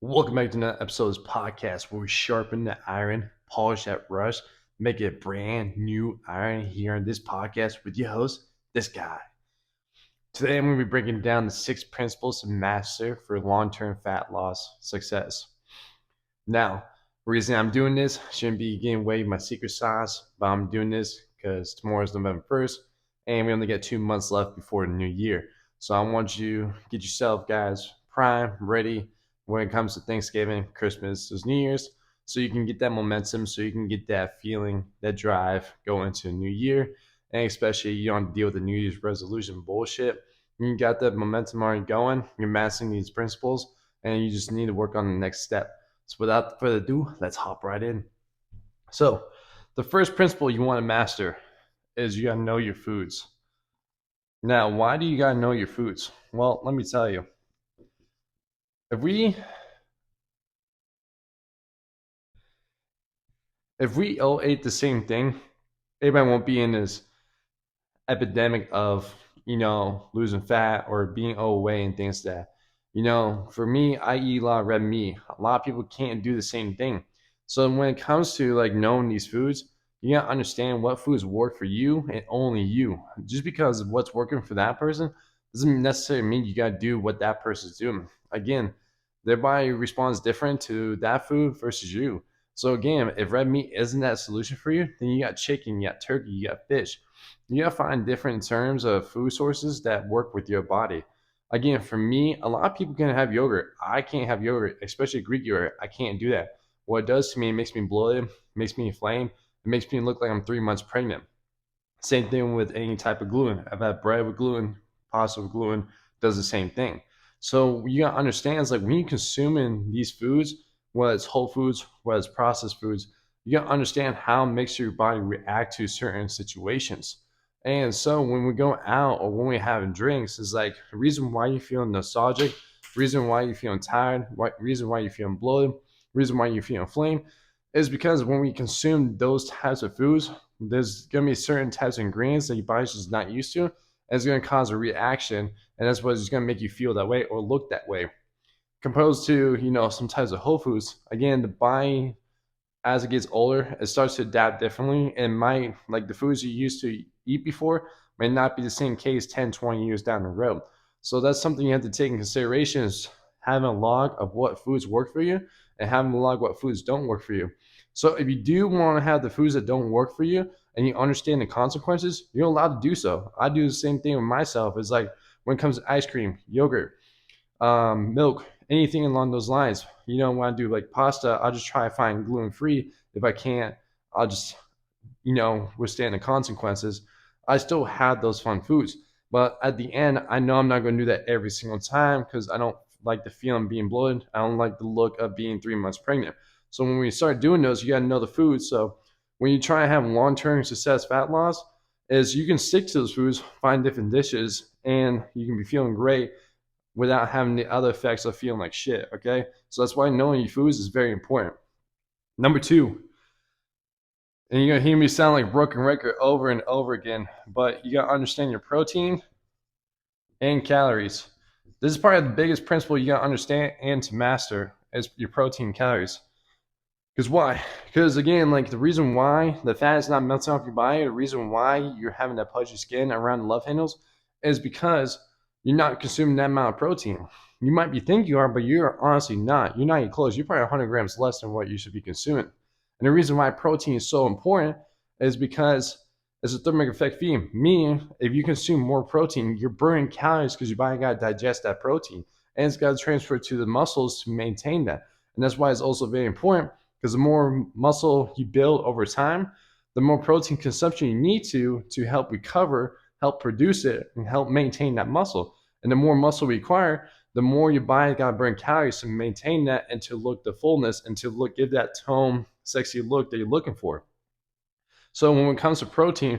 Welcome back to another episode of this podcast where we sharpen the iron, polish that rust, make it brand new iron here on this podcast with your host, this guy. Today I'm going to be breaking down the 6 principles to master for long-term fat loss success. Now, the reason I'm doing this shouldn't be giving away my secret sauce, but I'm doing this because tomorrow's November 1st and we only got 2 months left before the new year. So I want you to get yourself guys prime, ready when it comes to Thanksgiving, Christmas, those New Year's, so you can get that momentum, so you can get that feeling, that drive going into the new year. And especially you don't deal with the New Year's resolution bullshit. You got that momentum already going, you're mastering these principles, and you just need to work on the next step. So without further ado, let's hop right in. So the first principle you want to master is you got to know your foods. Now, why do you got to know your foods? Well, let me tell you. If we all ate the same thing, everybody won't be in this epidemic of losing fat or being overweight and things like that. For me, I eat a lot of red meat. A lot of people can't do the same thing. So when it comes to like knowing these foods, you gotta understand what foods work for you and only you. Just because what's working for that person doesn't necessarily mean you gotta do what that person's doing. Again, their body responds different to that food versus you. So again, if red meat isn't that solution for you, then you got chicken, you got turkey, you got fish. You gotta find different terms of food sources that work with your body. Again, for me, a lot of people can have yogurt. I can't have yogurt, especially Greek yogurt. I can't do that. What it does to me, it makes me bloated, makes me inflamed, it makes me look like I'm 3 months pregnant. Same thing with any type of gluten. I've had bread with gluten, pasta with gluten, does the same thing. So you gotta understand it's like when you're consuming these foods, whether it's whole foods, whether it's processed foods, you gotta understand how it makes your body react to certain situations. And so when we go out or when we're having drinks, it's like the reason why you're feeling nostalgic, reason why you're feeling tired, reason why you're feeling bloated, reason why you're feeling inflamed, is because when we consume those types of foods, there's going to be certain types of ingredients that your body's just not used to, and it's going to cause a reaction, and that's what's going to make you feel that way or look that way. Composed to some types of whole foods, again, the body as it gets older, it starts to adapt differently, and might like the foods you used to eat before may not be the same case 10, 20 years down the road. So that's something you have to take in consideration is having a log of what foods work for you and having a log what foods don't work for you. So if you do want to have the foods that don't work for you and you understand the consequences, you're allowed to do so. I do the same thing with myself. It's like when it comes to ice cream, yogurt, milk, anything along those lines. When I do like pasta, I'll just try to find gluten free. If I can't, I'll just, withstand the consequences. I still have those fun foods. But at the end, I know I'm not going to do that every single time because I don't like the feeling of being bloated. I don't like the look of being 3 months pregnant. So when we start doing those, you got to know the foods. So when you try to have long-term success fat loss, is you can stick to those foods, find different dishes, and you can be feeling great without having the other effects of feeling like shit. Okay, so that's why knowing your foods is very important. Number two, and you're gonna hear me sound like broken record over and over again, but you gotta understand your protein and calories. This is probably the biggest principle you gotta understand and to master is your protein and calories. Because why? Because again, like the reason why the fat is not melting off your body, the reason why you're having that pudgy skin around the love handles is because you're not consuming that amount of protein. You might be thinking you are, but you're honestly not. You're not even close. You're probably 100 grams less than what you should be consuming. And the reason why protein is so important is because it's a thermic effect feed. Meaning, if you consume more protein, you're burning calories because your body got to digest that protein. And it's got to transfer to the muscles to maintain that. And that's why it's also very important because the more muscle you build over time, the more protein consumption you need to help recover, help produce it, and help maintain that muscle. And the more muscle we require, the more your body got to burn calories to maintain that and to look the fullness and to look give that tone, sexy look that you're looking for. So when it comes to protein,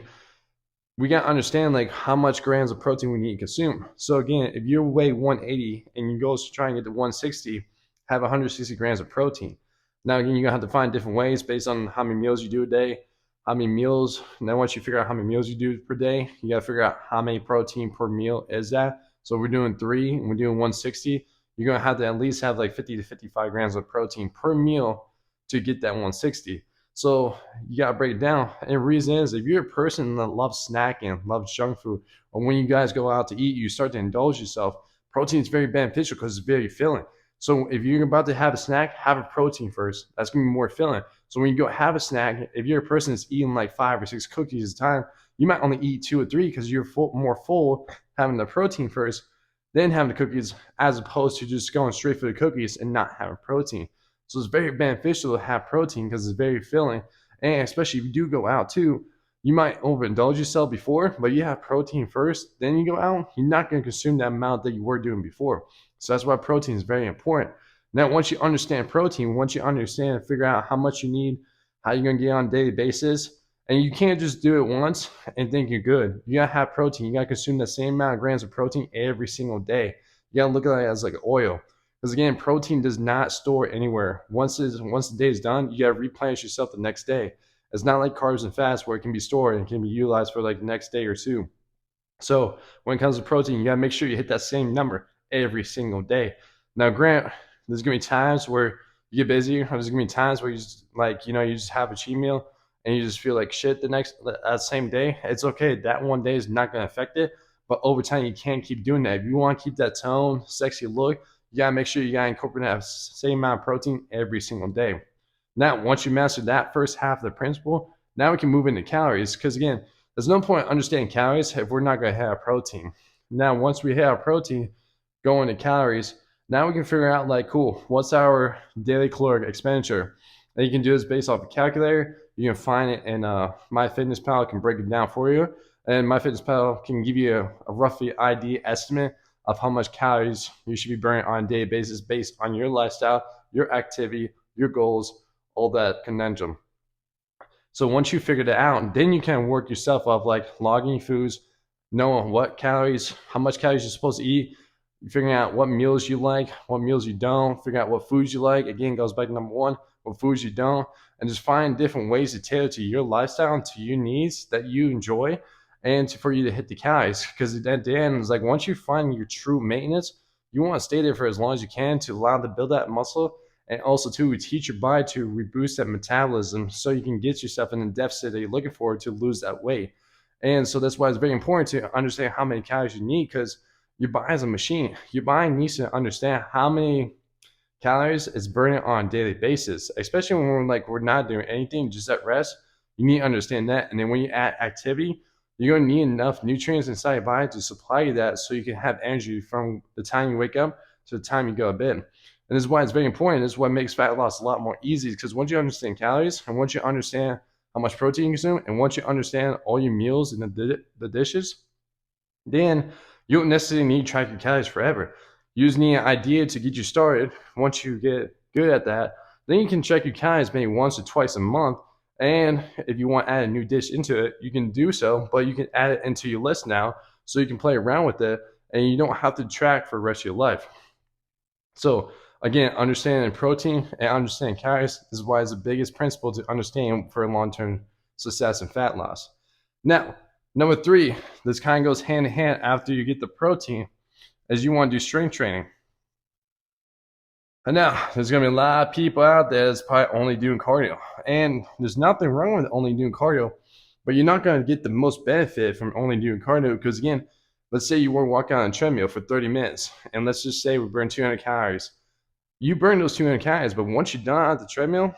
we got to understand like how much grams of protein we need to consume. So again, if you weigh 180 and you go to try and get to 160, have 160 grams of protein. Now again, you're gonna have to find different ways based on how many meals you do a day, how many meals. And then once you figure out how many meals you do per day, you gotta figure out how many protein per meal is that. So we're doing 3 and we're doing 160. you're going to have to at least have like 50 to 55 grams of protein per meal to get that 160. So you got to break it down. And the reason is if you're a person that loves snacking, loves junk food, or when you guys go out to eat, you start to indulge yourself, protein is very beneficial because it's very filling. So if you're about to have a snack, have a protein first. That's going to be more filling. So when you go have a snack, if you're a person that's eating like 5 or 6 cookies at a time, you might only eat 2 or 3 because you're more full having the protein first, then having the cookies, as opposed to just going straight for the cookies and not having protein. So it's very beneficial to have protein because it's very filling. And especially if you do go out too, you might overindulge yourself before, but you have protein first, then you go out, you're not going to consume that amount that you were doing before. So that's why protein is very important. Now, once you understand protein, once you understand and figure out how much you need, how you're going to get on a daily basis, and you can't just do it once and think you're good. You gotta have protein. You gotta consume the same amount of grams of protein every single day. You gotta look at it as like oil. Because again, protein does not store anywhere. Once the day is done, you gotta replenish yourself the next day. It's not like carbs and fats where it can be stored and can be utilized for like the next day or two. So when it comes to protein, you gotta make sure you hit that same number every single day. Now, Grant, there's gonna be times where you get busy, or there's gonna be times where you just like, you just have a cheat meal and you just feel like shit that same day. It's okay. That one day is not gonna affect it. But over time, you can't keep doing that. If you want to keep that tone, sexy look, you gotta make sure you gotta incorporate that same amount of protein every single day. Now, once you master that first half of the principle, now we can move into calories. Because again, there's no point understanding calories if we're not going to have protein. Now, once we have protein, going to calories, now we can figure out like, cool, what's our daily caloric expenditure? And you can do this based off a calculator. You can find it in MyFitnessPal. Can break it down for you, and MyFitnessPal can give you a roughly idea estimate of how much calories you should be burning on a daily basis based on your lifestyle, your activity, your goals, all that conundrum. So once you figured it out, then you can work yourself up like logging foods, knowing what calories, how much calories you're supposed to eat, figuring out what meals you like, what meals you don't, figuring out what foods you like. Again, goes back to number one, what foods you don't, and just find different ways to tailor to your lifestyle and to your needs that you enjoy for you to hit the calories. Because at the end, it's like once you find your true maintenance, you want to stay there for as long as you can to allow to build that muscle and also to teach your body to reboost that metabolism so you can get yourself in the deficit that you're looking for to lose that weight. And so that's why it's very important to understand how many calories you need because your body is a machine. Your body needs to understand how many calories it's burning on a daily basis, especially when we're not doing anything, just at rest. You need to understand that. And then when you add activity, you're going to need enough nutrients inside your body to supply you that so you can have energy from the time you wake up to the time you go to bed. And this is why it's very important. This is what makes fat loss a lot more easy because once you understand calories and once you understand how much protein you consume and once you understand all your meals and the dishes, then you don't necessarily need to track your calories forever. You just need an idea to get you started. Once you get good at that, then you can check your calories maybe once or twice a month. And if you want to add a new dish into it, you can do so, but you can add it into your list now so you can play around with it and you don't have to track for the rest of your life. So again, understanding protein and understanding calories is why it's the biggest principle to understand for long-term success in fat loss. Now, number three, this kind of goes hand in hand after you get the protein, is you want to do strength training. And now, there's going to be a lot of people out there that's probably only doing cardio. And there's nothing wrong with only doing cardio, but you're not going to get the most benefit from only doing cardio because, again, let's say you were walking on a treadmill for 30 minutes, and let's just say we burn 200 calories. You burn those 200 calories, but once you're done at the treadmill,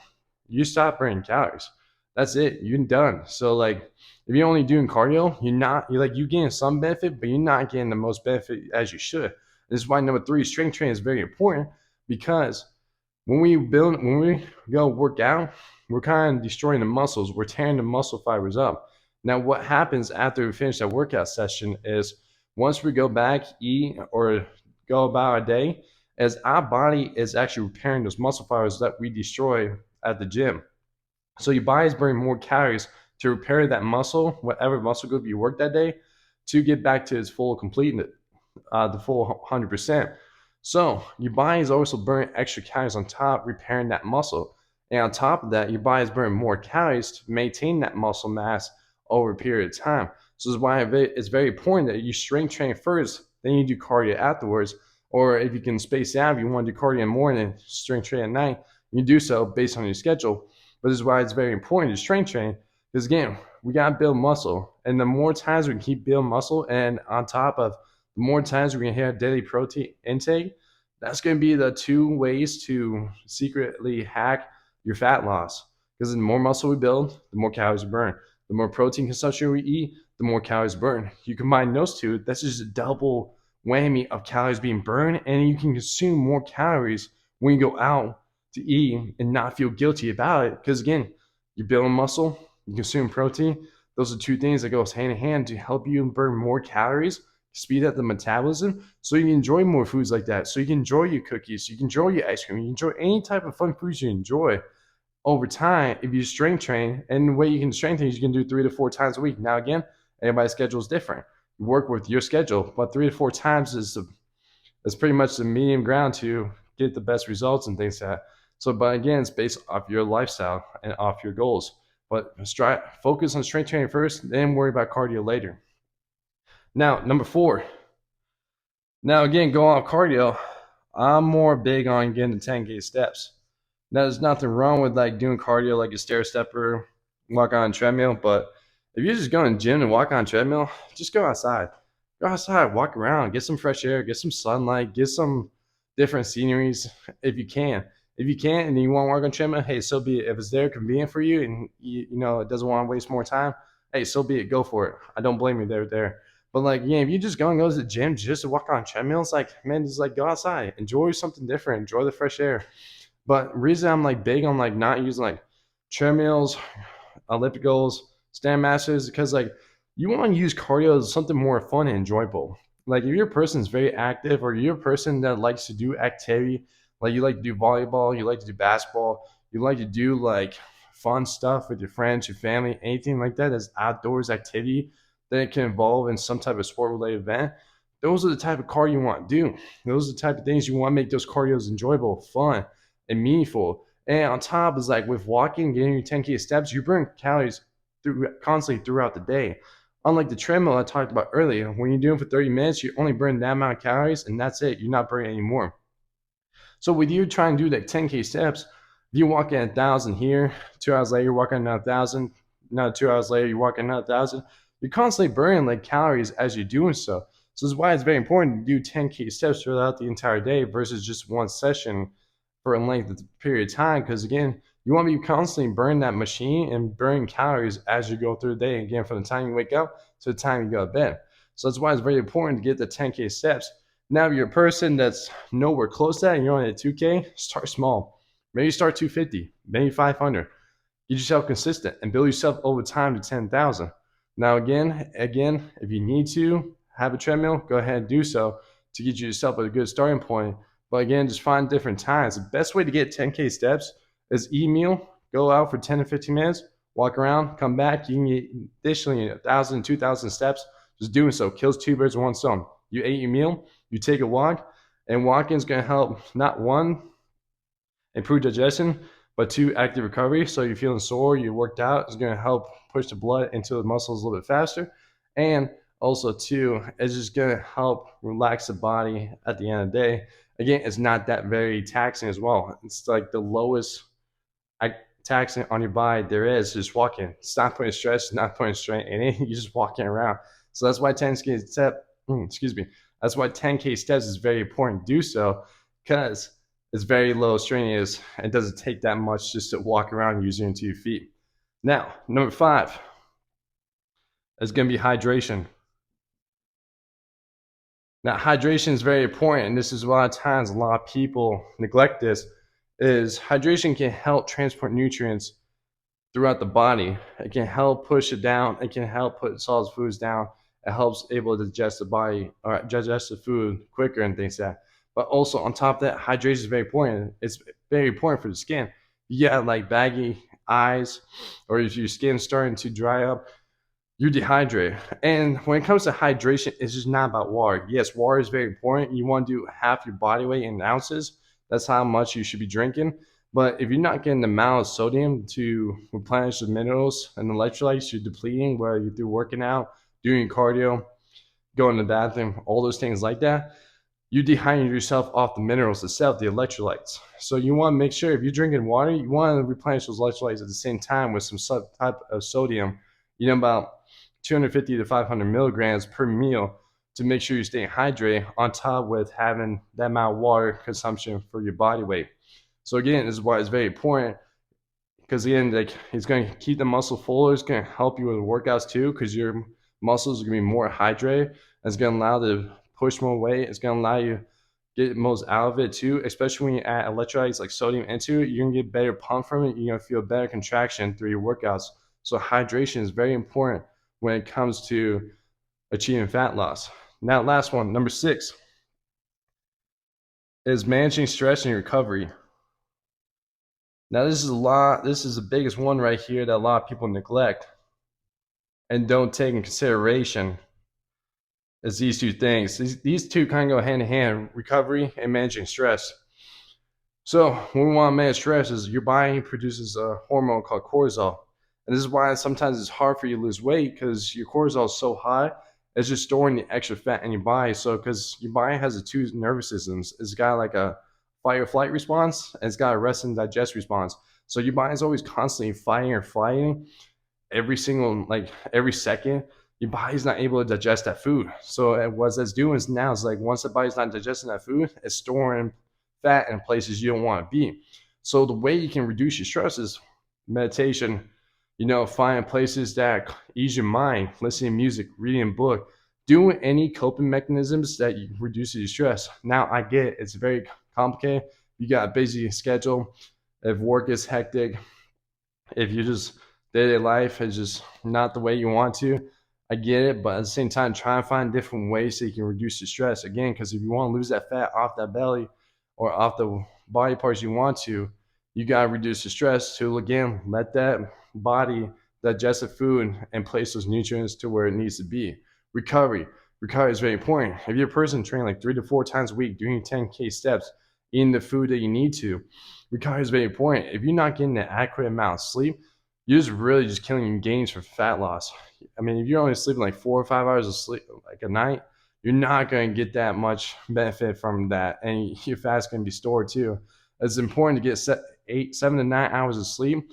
you stop burning calories. That's it. You're done. So like, if you're only doing cardio, you're getting some benefit, but you're not getting the most benefit as you should. This is why number three, strength training is very important because when we go work out, we're kind of destroying the muscles. We're tearing the muscle fibers up. Now, what happens after we finish that workout session is once we go back, eat, or go about our day, as our body is actually repairing those muscle fibers that we destroy at the gym. So your body is burning more calories to repair that muscle, whatever muscle group you work that day, to get back to its full completeness, the full 100%. So your body is also burning extra calories on top, repairing that muscle. And on top of that, your body is burning more calories to maintain that muscle mass over a period of time. So this is why it's very important that you strength train first, then you do cardio afterwards, Or if you can space out, if you want to do cardio in the morning, strength train at night, you can do so based on your schedule. But this is why it's very important to strength train because again, we gotta build muscle, and the more times we can keep building muscle, and on top of the more times we can hit daily protein intake, that's going to be the two ways to secretly hack your fat loss. Because the more muscle we build, the more calories we burn. The more protein consumption we eat, the more calories burn. You combine those two, that's just a double whammy of calories being burned, and you can consume more calories when you go out to eat and not feel guilty about it. Because again, you're building muscle, you consume protein. Those are two things that goes hand in hand to help you burn more calories, speed up the metabolism, so you can enjoy more foods like that. So you can enjoy your cookies, you can enjoy your ice cream, you can enjoy any type of fun foods you enjoy over time if you strength train. And the way you can strengthen is you can do 3 to 4 times a week. Now again, everybody's schedule is different. You work with your schedule, but 3 to 4 times is pretty much the medium ground to get the best results and things like that. So, but again, it's based off your lifestyle and off your goals. But focus on strength training first, then worry about cardio later. Now, number 4. Now again, going on cardio, I'm more big on getting the 10K steps. Now, there's nothing wrong with like doing cardio like a stair stepper, walk on a treadmill. But if you're just going to the gym and walk on a treadmill, just go outside. Go outside, walk around, get some fresh air, get some sunlight, get some different sceneries if you can. If you can't and you want to walk on a treadmill, hey, so be it. If it's there convenient for you and you know it doesn't want to waste more time, hey, so be it. Go for it. I don't blame you there. But like, yeah, if you just go and go to the gym just to walk on treadmills, like, man, just like go outside, enjoy something different, enjoy the fresh air. But reason I'm like big on like not using like treadmills, ellipticals, stairmasters, is because like you want to use cardio as something more fun and enjoyable. Like if you're a person that's very active, or you're a person that likes to do activity, like you like to do volleyball, you like to do basketball, you like to do like fun stuff with your friends, your family, anything like that that's outdoors activity that it can involve in some type of sport related event. Those are the type of cardio you want to do. Those are the type of things you want to make those cardios enjoyable, fun, and meaningful. And on top is like with walking, getting your 10K steps, you burn calories constantly throughout the day. Unlike the treadmill I talked about earlier, when you're doing for 30 minutes, you only burn that amount of calories and that's it. You're not burning any more. So with you trying to do like 10K steps, if you walk in 1,000 here, 2 hours later, you're walking another 1,000, another 2 hours later, you're walking another 1,000. You're constantly burning like calories as you're doing so. So this is why it's very important to do 10K steps throughout the entire day versus just one session for a length of period of time. Because again, you want to be constantly burning that machine and burning calories as you go through the day. Again, from the time you wake up to the time you go to bed. So that's why it's very important to get the 10K steps. Now, if you're a person that's nowhere close to that and you're only at 2K, start small. Maybe start 250, maybe 500. Get yourself consistent and build yourself over time to 10,000. Now, again, if you need to have a treadmill, go ahead and do so to get yourself a good starting point. But again, just find different times. The best way to get 10K steps is eat a meal, go out for 10 to 15 minutes, walk around, come back. You can get additionally 1,000, 2,000 steps. Just doing so kills two birds with one stone. You ate your meal, you take a walk, and walking is going to help not one, improve digestion, but two, active recovery. So you're feeling sore, you worked out, it's going to help push the blood into the muscles a little bit faster. And also, two, it's just going to help relax the body at the end of the day. Again, it's not that very taxing as well. It's like the lowest taxing on your body there is just walking. It's not putting stress, not putting strain in it. You're just walking around. So that's why 10K step, excuse me. That's why 10K steps is very important to do so, because it's very low strenuous and it doesn't take that much just to walk around using your 2 feet. Now, number 5 is going to be hydration. Now, hydration is very important, and this is a lot of times a lot of people neglect this. Is hydration can help transport nutrients throughout the body. It can help push it down. It can help put solid foods down. It helps able to digest the body or digest the food quicker and things like that. But also on top of that, hydration is very important. It's very important for the skin. You got like baggy eyes, or if your skin's starting to dry up, you dehydrate. And when it comes to hydration, it's just not about water. Yes, water is very important. You want to do half your body weight in ounces. That's how much you should be drinking. But if you're not getting the amount of sodium to replenish the minerals and electrolytes, you're depleting, whether you're through working out, doing cardio, going to the bathroom, all those things like that, you dehydrate yourself off the minerals itself, the electrolytes. So you want to make sure if you're drinking water, you want to replenish those electrolytes at the same time with some type of sodium, about 250 to 500 milligrams per meal to make sure you're staying hydrated on top with having that amount of water consumption for your body weight. So again, this is why it's very important because again, like it's going to keep the muscle fuller. It's going to help you with workouts too because your muscles are going to be more hydrated. It's going to allow to push more weight. It's going to allow you to get most out of it too, especially when you add electrolytes like sodium into it. You're going to get better pump from it. You're going to feel better contraction through your workouts. So hydration is very important when it comes to achieving fat loss. Now, last one, number 6, is managing stress and recovery. Now, this is the biggest one right here that a lot of people neglect and don't take in consideration is these two things. These two kind of go hand in hand, recovery and managing stress. So when we want to manage stress is your body produces a hormone called cortisol. And this is why sometimes it's hard for you to lose weight because your cortisol is so high, it's just storing the extra fat in your body. So because your body has the two nervous systems, it's got like a fight or flight response, and it's got a rest and digest response. So your body's always constantly fighting or flighting every second. Your body's not able to digest that food. So what that's doing is now is like once the body's not digesting that food, it's storing fat in places you don't want to be. So the way you can reduce your stress is meditation, finding places that ease your mind, listening to music, reading a book, doing any coping mechanisms that reduces your stress. Now I get it, it's very complicated. You got a busy schedule. If work is hectic, if you just day-to-day life is just not the way you want to, I get it, but at the same time, try and find different ways so you can reduce the stress. Again, because if you want to lose that fat off that belly or off the body parts you want to, you got to reduce the stress to, again, let that body digest the food and place those nutrients to where it needs to be. Recovery. Recovery is very important. If you're a person training like 3 to 4 times a week, doing 10K steps, eating the food that you need to, recovery is very important. If you're not getting the adequate amount of sleep, you're just really just killing your gains for fat loss. I mean, if you're only sleeping like 4 or 5 hours of sleep like a night, you're not going to get that much benefit from that, and your fat's going to be stored too. It's important to get 7 to 9 hours of sleep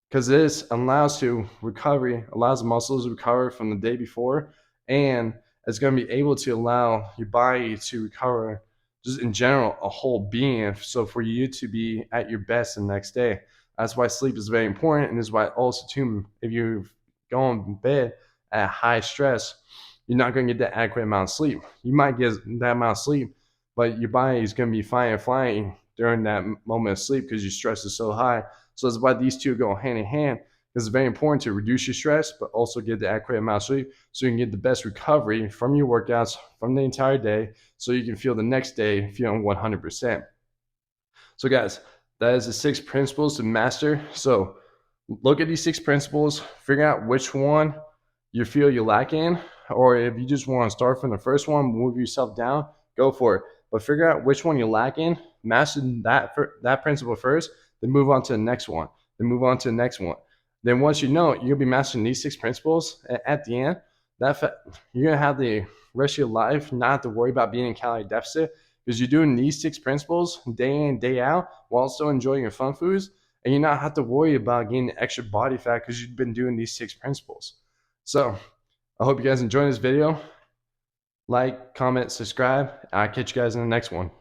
because this allows allows the muscles to recover from the day before, and it's going to be able to allow your body to recover just in general a whole being. So for you to be at your best the next day, that's why sleep is very important, and this is why also too, if you go in bed at high stress, you're not going to get that adequate amount of sleep. You might get that amount of sleep, but your body is going to be fighting and flying during that moment of sleep because your stress is so high. So that's why these two go hand in hand. It's very important to reduce your stress, but also get the adequate amount of sleep so you can get the best recovery from your workouts from the entire day so you can feel the next day feeling 100%. So guys, that is the 6 principles to master. So look at these 6 principles, figure out which one you feel you lack in, or if you just want to start from the first one, move yourself down, go for it. But figure out which one you lack in, master that principle first, then move on to the next one, then move on to the next one. Then once you know it, you'll be mastering these 6 principles. At the end, you're gonna have the rest of your life not have to worry about being in calorie deficit because you're doing these 6 principles day in, day out while still enjoying your fun foods, and you not have to worry about gaining extra body fat because you've been doing these 6 principles. So I hope you guys enjoyed this video. Like, comment, subscribe. I'll catch you guys in the next one.